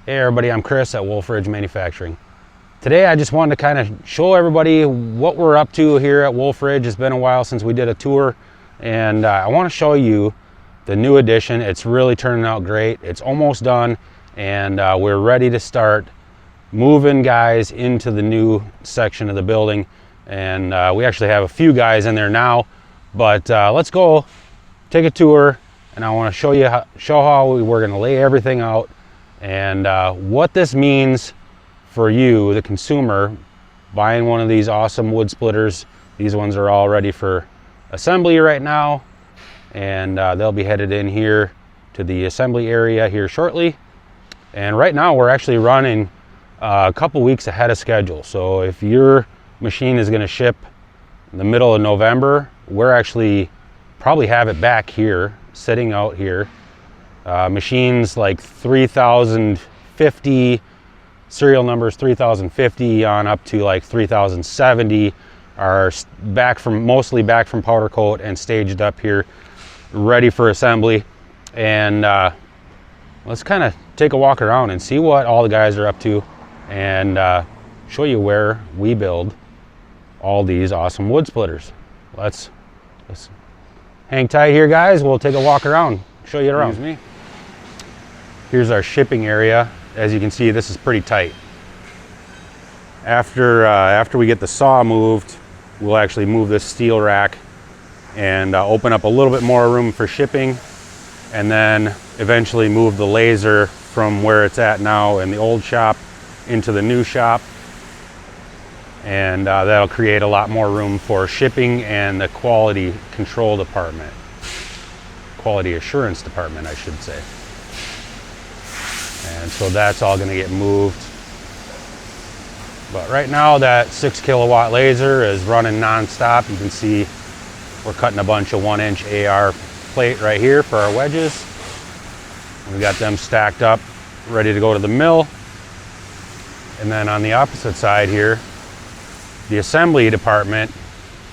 Hey everybody, I'm Chris at Wolfe Ridge Manufacturing. Today I just wanted to kind of show everybody what we're up to here at Wolfe Ridge. It's been a while since we did a tour, and I want to show you the new addition. It's really turning out great. It's almost done, and we're ready to start moving guys into the new section of the building. And we actually have a few guys in there now, but let's go take a tour, and I want to show you how we're going to lay everything out and what this means for you, the consumer, buying one of these awesome wood splitters. These ones are all ready for assembly right now, and they'll be headed in here to the assembly area here shortly. And right now we're actually running a couple weeks ahead of schedule. So if your machine is going to ship in the middle of November, we're actually probably have it back here, sitting out here. Machines like 3050, serial numbers 3050 on up to like 3070 are mostly back from powder coat and staged up here, ready for assembly. And let's kind of take a walk around and see what all the guys are up to, and show you where we build all these awesome wood splitters. Let's hang tight here, guys. We'll take a walk around, show you around. Excuse me. Here's our shipping area. As you can see, this is pretty tight. After we get the saw moved, we'll actually move this steel rack and open up a little bit more room for shipping, and then eventually move the laser from where it's at now in the old shop into the new shop. And that'll create a lot more room for shipping and the quality control department. Quality assurance department, I should say. And so that's all going to get moved. But right now that 6 kilowatt laser is running non-stop. You can see we're cutting a bunch of 1-inch AR plate right here for our wedges. We got them stacked up, ready to go to the mill. And then on the opposite side here, the assembly department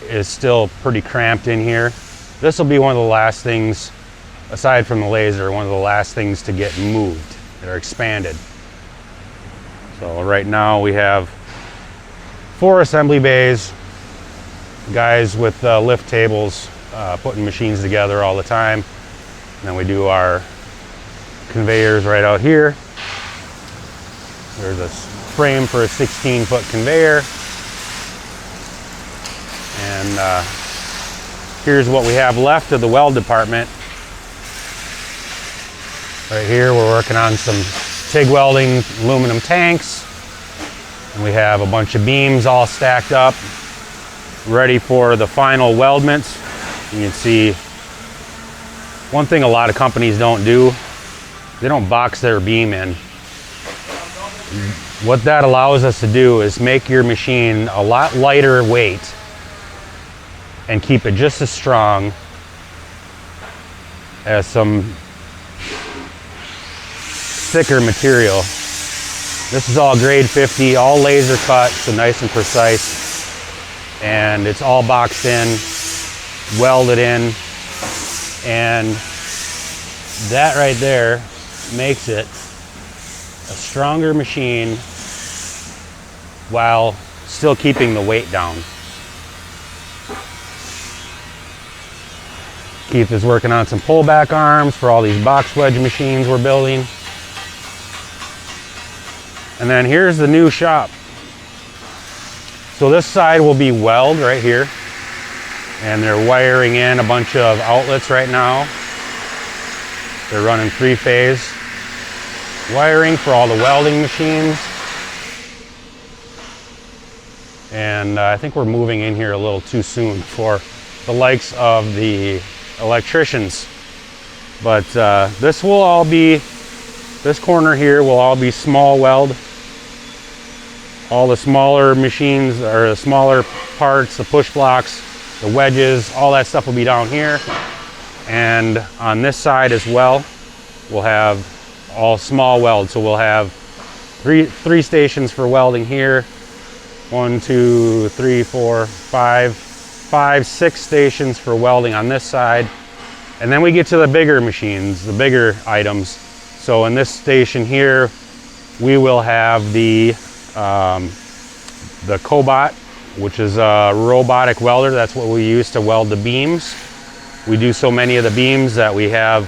is still pretty cramped in here. This will be one of the last things, aside from the laser, one of the last things to get moved or expanded. So right now we have 4 assembly bays, guys with lift tables putting machines together all the time. And then we do our conveyors right out here. There's a frame for a 16-foot conveyor. And here's what we have left of the weld department. Right here we're working on some TIG welding aluminum tanks. And we have a bunch of beams all stacked up, ready for the final weldments. You can see one thing a lot of companies don't do, they don't box their beam in. What that allows us to do is make your machine a lot lighter weight and keep it just as strong as some thicker material. This is all grade 50, all laser cut, so nice and precise. And it's all boxed in, welded in, and that right there makes it a stronger machine while still keeping the weight down. Keith is working on some pullback arms for all these box wedge machines we're building. And then here's the new shop. So this side will be weld right here. And they're wiring in a bunch of outlets right now. They're running 3-phase wiring for all the welding machines. And I think we're moving in here a little too soon for the likes of the electricians. But this corner here will all be small weld. All the smaller machines, or the smaller parts, the push blocks, the wedges, all that stuff will be down here. And on this side as well, we'll have all small weld. So we'll have three stations for welding here. 1, 2, 3, 4, 5, 6 stations for welding on this side. And then we get to the bigger machines, the bigger items. So in this station here, we will have the cobot, which is a robotic welder. That's what we use to weld the beams. We do so many of the beams that we have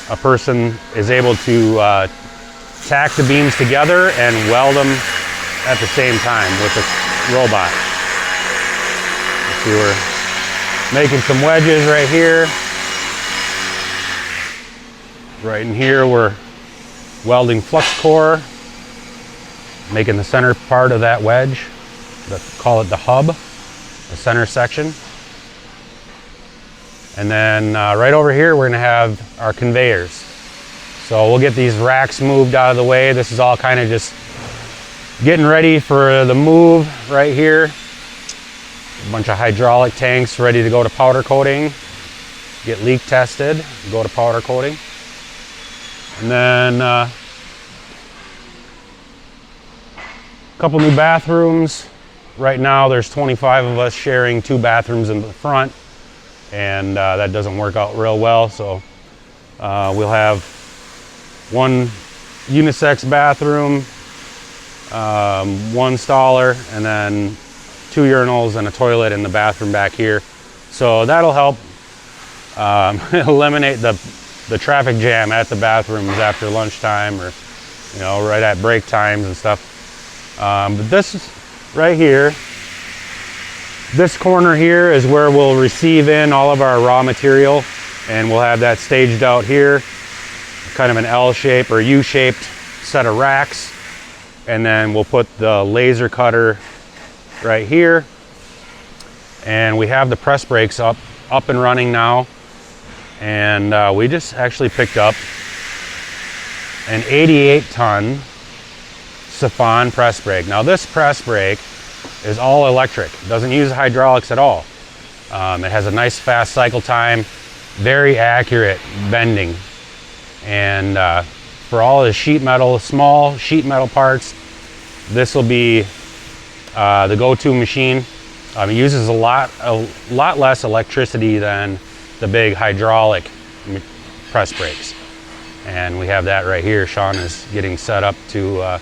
a person is able to tack the beams together and weld them at the same time with the robot. Let's see, we're making some wedges right here. Right in here we're welding flux core, making the center part of that wedge. Call it the hub, the center section. And then right over here we're going to have our conveyors. So we'll get these racks moved out of the way. This is all kind of just getting ready for the move right here. A bunch of hydraulic tanks ready to go to powder coating, get leak tested, go to powder coating. And then a couple new bathrooms. Right now there's 25 of us sharing 2 bathrooms in the front, and that doesn't work out real well. So we'll have 1 unisex bathroom, 1 staller, and then 2 urinals and a toilet in the bathroom back here. So that'll help eliminate the traffic jam at the bathrooms after lunchtime, or right at break times and stuff. But this is right here, this corner here is where we'll receive in all of our raw material, and we'll have that staged out here, kind of an L shape or U shaped set of racks. And then we'll put the laser cutter right here, and we have the press brakes up and running now. And we just actually picked up an 88-ton siphon press brake. Now this press brake is all electric, it doesn't use hydraulics at all. It has a nice fast cycle time, very accurate bending, and for all the sheet metal, small sheet metal parts, this will be the go-to machine. It uses a lot less electricity than the big hydraulic press brakes. And we have that right here. Sean is getting set up to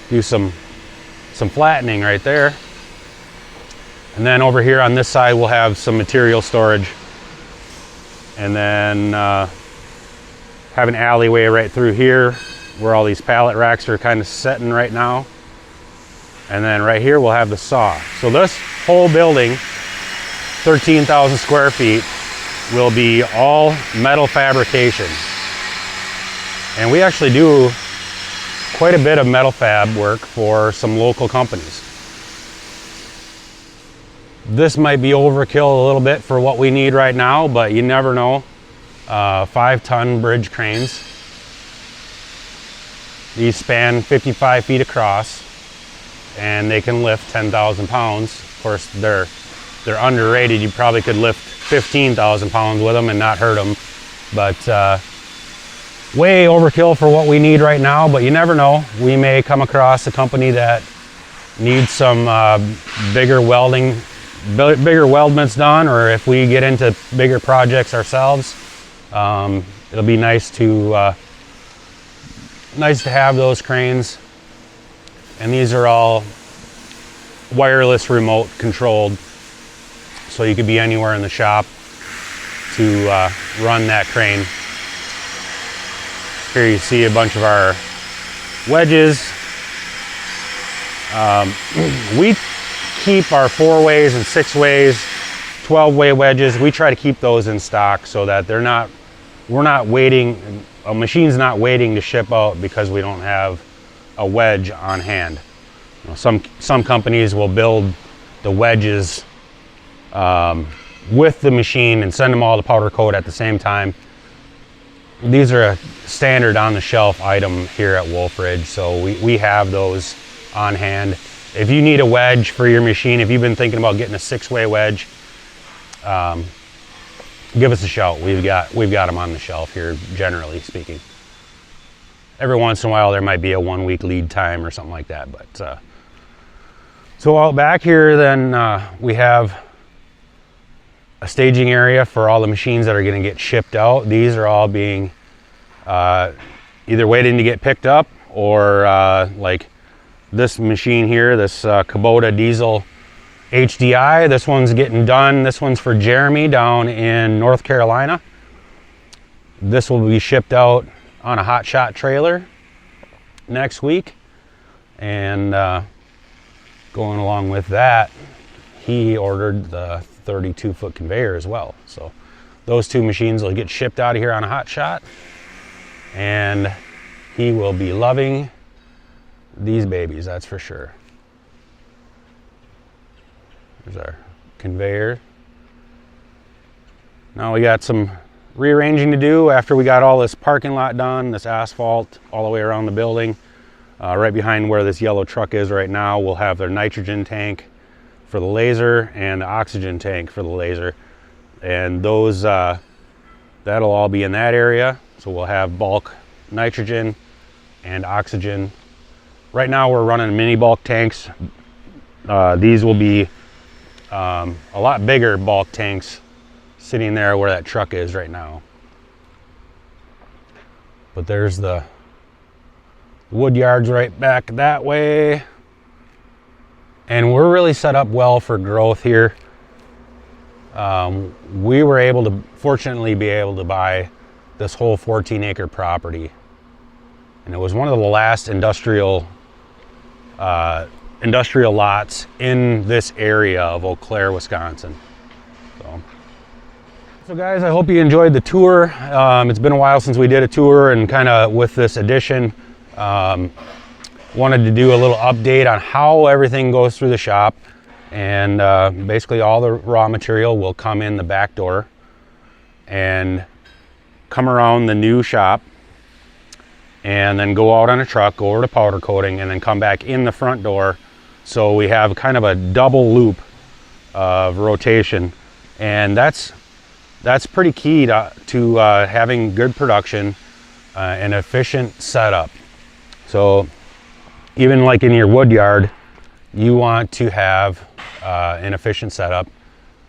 do some flattening right there. And then over here on this side we'll have some material storage. And then have an alleyway right through here where all these pallet racks are kind of setting right now. And then right here we'll have the saw. So this whole building, 13,000 square feet, will be all metal fabrication. And we actually do quite a bit of metal fab work for some local companies. This might be overkill a little bit for what we need right now, but you never know. 5-ton bridge cranes. These span 55 feet across, and they can lift 10,000 pounds. Of course, they're underrated. You probably could lift 15,000 pounds with them and not hurt them. But way overkill for what we need right now, but you never know. We may come across a company that needs some bigger weldments done, or if we get into bigger projects ourselves, it'll be nice to have those cranes. And these are all wireless remote controlled, so you could be anywhere in the shop to run that crane. Here you see a bunch of our wedges. We keep our 4-ways and 6-ways, 12-way wedges. We try to keep those in stock so that we're not waiting, a machine's not waiting to ship out because we don't have a wedge on hand. Some companies will build the wedges with the machine and send them all to powder coat at the same time. These are a standard on the shelf item here at Wolfe Ridge, so we have those on hand. If you need a wedge for your machine, if you've been thinking about getting a 6-way wedge, give us a shout. We've got them on the shelf here, generally speaking. Every once in a while there might be a 1-week lead time or something like that. But so out back here, then we have a staging area for all the machines that are going to get shipped out. These are all being either waiting to get picked up or like this machine here, this Kubota diesel HDI. This one's getting done. This one's for Jeremy down in North Carolina. This will be shipped out on a hot shot trailer next week. And going along with that, he ordered the 32-foot conveyor as well. So those two machines will get shipped out of here on a hot shot, and he will be loving these babies, that's for sure. There's our conveyor. Now we got some rearranging to do after we got all this parking lot done, this asphalt all the way around the building. Right behind where this yellow truck is right now, we'll have their nitrogen tank for the laser and the oxygen tank for the laser. And those, that'll all be in that area. So we'll have bulk nitrogen and oxygen. Right now we're running mini bulk tanks. These will be a lot bigger bulk tanks sitting there where that truck is right now. But there's the wood yards right back that way. And we're really set up well for growth here. We were able to, fortunately, be able to buy this whole 14-acre property. And it was one of the last industrial lots in this area of Eau Claire, Wisconsin. So guys, I hope you enjoyed the tour. It's been a while since we did a tour, and kind of with this addition, wanted to do a little update on how everything goes through the shop. And basically all the raw material will come in the back door and come around the new shop, and then go out on a truck, go over to powder coating, and then come back in the front door. So we have kind of a double loop of rotation, and that's pretty key to having good production and efficient setup. So even like in your wood yard, you want to have an efficient setup.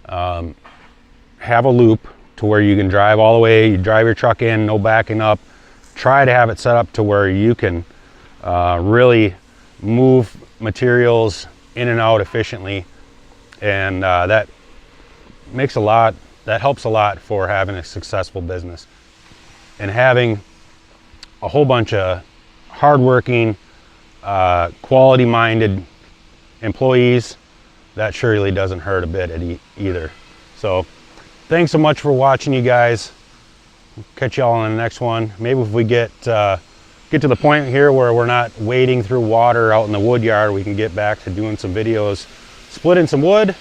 Have a loop to where you can drive all the way, you drive your truck in, no backing up. Try to have it set up to where you can really move materials in and out efficiently, and that helps a lot for having a successful business. And having a whole bunch of hardworking, quality-minded employees, that surely doesn't hurt a bit either. So thanks so much for watching, you guys. Catch y'all on the next one. Maybe if we get to the point here where we're not wading through water out in the wood yard, we can get back to doing some videos, splitting some wood,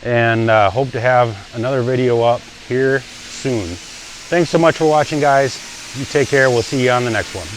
and hope to have another video up here soon. Thanks so much for watching, guys. You take care. We'll see you on the next one.